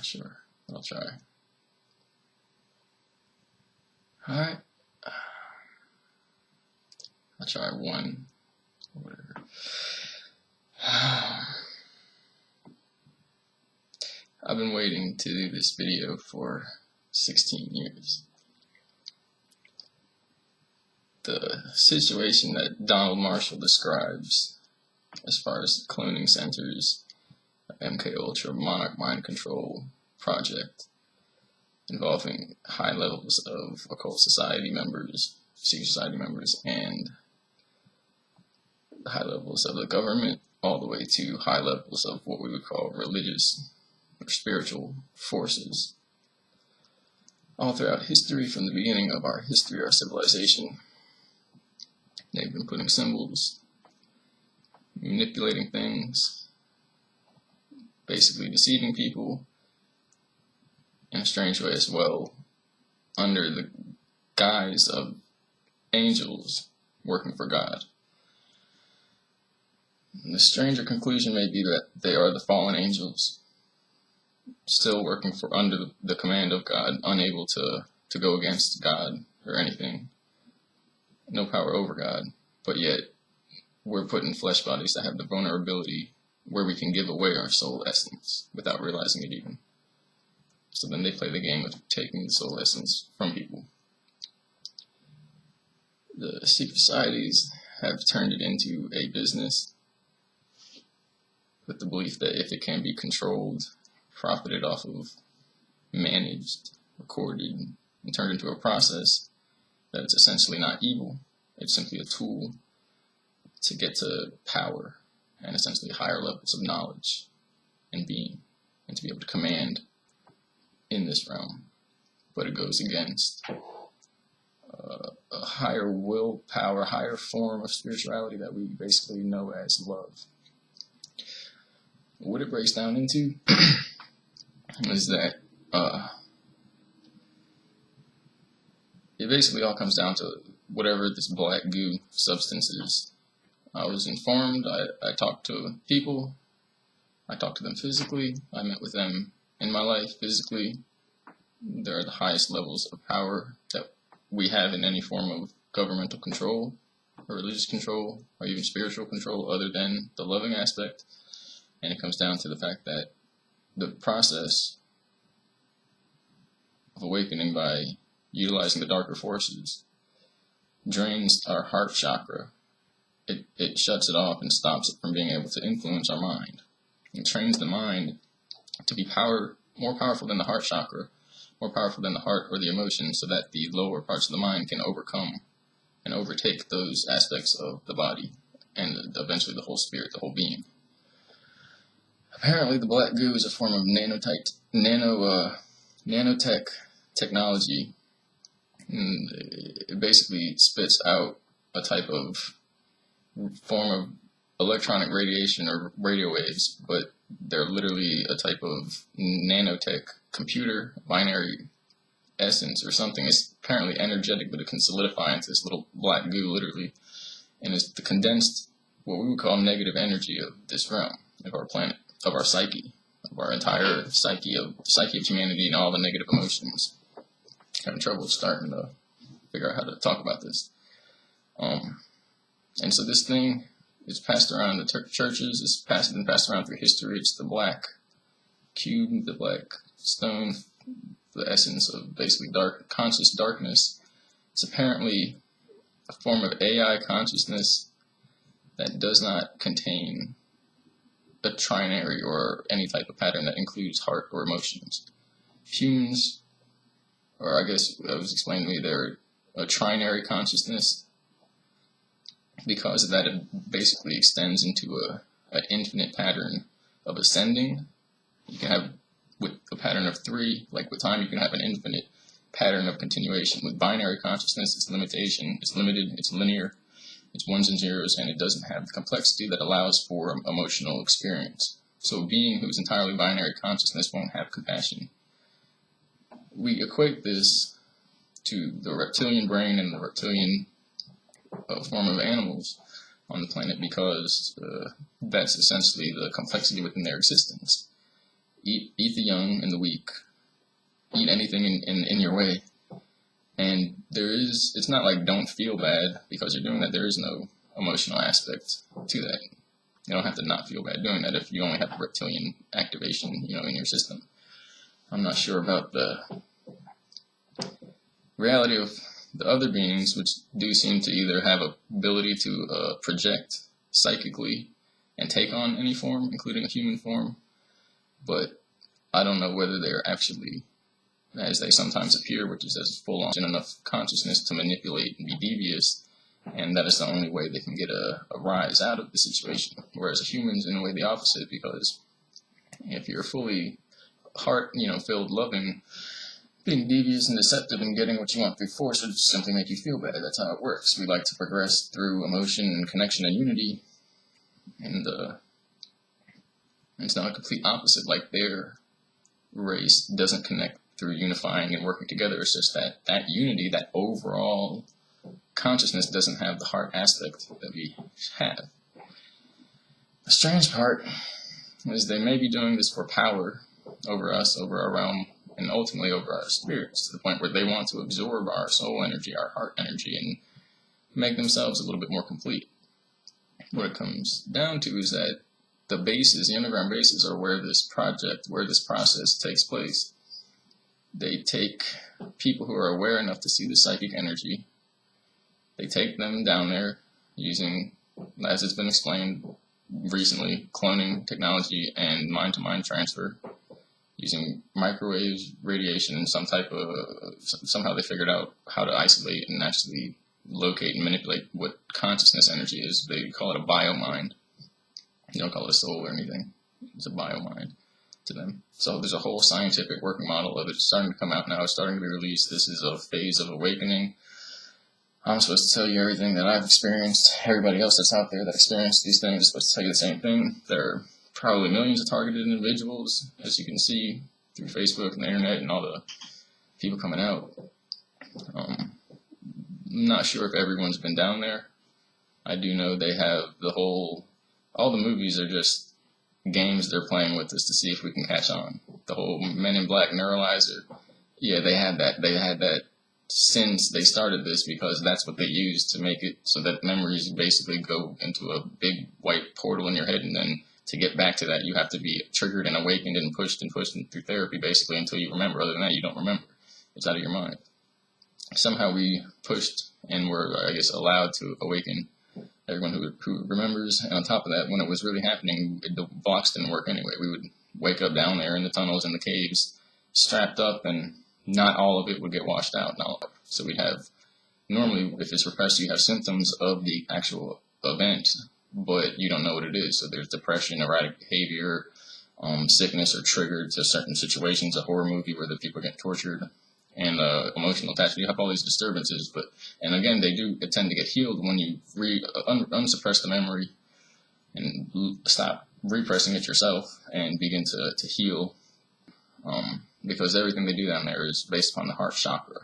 not sure, but I'll try. Alright. I'll try 1. Whatever. I've been waiting to do this video for 16 years. The situation that Donald Marshall describes as far as cloning centers, MK Ultra Monarch Mind Control project involving high levels of occult society members, secret society members, and high levels of the government, all the way to high levels of what we would call religious or spiritual forces. All throughout history, from the beginning of our history, our civilization, they've been putting symbols, manipulating things, basically deceiving people in a strange way as well, under the guise of angels working for God. And the stranger conclusion may be that they are the fallen angels, still working for under the command of God, unable to go against God or anything. No power over God, but yet we're put in flesh bodies that have the vulnerability where we can give away our soul essence without realizing it even. So then they play the game of taking the soul essence from people. The secret societies have turned it into a business with the belief that if it can be controlled, profited off of, managed, recorded, and turned into a process, that it's essentially not evil. It's simply a tool to get to power and essentially higher levels of knowledge and being, and to be able to command in this realm. But it goes against a higher willpower, higher form of spirituality that we basically know as love. What it breaks down into is that it basically all comes down to whatever this black goo substance is. I was informed, I talked to people, I talked to them physically, I met with them in my life physically. They're the highest levels of power that we have in any form of governmental control, or religious control, or even spiritual control other than the loving aspect. And it comes down to the fact that the process of awakening by utilizing the darker forces drains our heart chakra. It shuts it off and stops it from being able to influence our mind. It trains the mind to be more powerful than the heart chakra, more powerful than the heart or the emotions, so that the lower parts of the mind can overcome and overtake those aspects of the body and eventually the whole spirit, the whole being. Apparently, the black goo is a form of nano-tech technology. And it basically spits out a type of form of electronic radiation or radio waves, but they're literally a type of nanotech computer, binary essence or something. It's apparently energetic, but it can solidify into this little black goo, literally. And it's the condensed, what we would call negative energy of this realm, of our planet, of our psyche, of our entire psyche of humanity and all the negative emotions. Having trouble starting to figure out how to talk about this. And so this thing is passed around the churches, it's been passed around through history. It's the black cube, the black stone, the essence of basically conscious darkness. It's apparently a form of AI consciousness that does not contain a trinary or any type of pattern that includes heart or emotions. Humans, or I guess it was explained to me, they're a trinary consciousness, because of that it basically extends into an infinite pattern of ascending. You can have, with a pattern of 3, like with time, you can have an infinite pattern of continuation. With binary consciousness, it's limitation, it's limited, it's linear, it's ones and zeros, and it doesn't have the complexity that allows for emotional experience. So a being who's entirely binary consciousness won't have compassion. We equate this to the reptilian brain and the reptilian form of animals on the planet, because that's essentially the complexity within their existence. eat the young and the weak, eat anything in your way. And it's not like don't feel bad because you're doing that. There is no emotional aspect to that. You don't have to not feel bad doing that if you only have reptilian activation, in your system. I'm not sure about the reality of the other beings, which do seem to either have a ability to project psychically and take on any form, including a human form, but I don't know whether they're actually, as they sometimes appear, which is as full on enough consciousness to manipulate and be devious, and that is the only way they can get a rise out of the situation. Whereas a human's in a way the opposite, because if you're fully heart-filled, loving, being devious and deceptive and getting what you want through force would simply make you feel better. That's how it works. We like to progress through emotion and connection and unity, and it's not a complete opposite. Like their race doesn't connect through unifying and working together. It's just that unity, that overall consciousness doesn't have the heart aspect that we have. The strange part is they may be doing this for power over us, over our realm, and ultimately over our spirits, to the point where they want to absorb our soul energy, our heart energy, and make themselves a little bit more complete. What it comes down to is that the underground bases, are where this process takes place. They take people who are aware enough to see the psychic energy. They take them down there using, as it's been explained recently, cloning technology and mind-to-mind transfer, using microwaves, radiation, and somehow they figured out how to isolate and actually locate and manipulate what consciousness energy is. They call it a bio-mind. You don't call it a soul or anything. It's a bio-mind to them. So there's a whole scientific working model of it starting to come out now. It's starting to be released. This is a phase of awakening. I'm supposed to tell you everything that I've experienced. Everybody else that's out there that experienced these things is supposed to tell you the same thing. There are probably millions of targeted individuals, as you can see through Facebook and the internet and all the people coming out. I'm not sure if everyone's been down there. I do know they have all the movies are just games they're playing with us to see if we can catch on. The whole Men in Black neuralizer, yeah, they had that since they started this, because that's what they used to make it so that memories basically go into a big white portal in your head, and then to get back to that, you have to be triggered and awakened and pushed through therapy, basically, until you remember. Other than that, you don't remember. It's out of your mind. Somehow we pushed and were, I guess, allowed to awaken everyone who remembers. And on top of that, when it was really happening, the blocks didn't work anyway. We would wake up down there in the tunnels and the caves, strapped up, and not all of it would get washed out. So we'd have, normally, if it's repressed, you have symptoms of the actual event, but you don't know what it is. So there's depression, erratic behavior, sickness, or triggered to certain situations, a horror movie where the people get tortured, and emotional attachment. You have all these disturbances, and again, they do tend to get healed when you unsuppress the memory and stop repressing it yourself and begin to heal, because everything they do down there is based upon the heart chakra.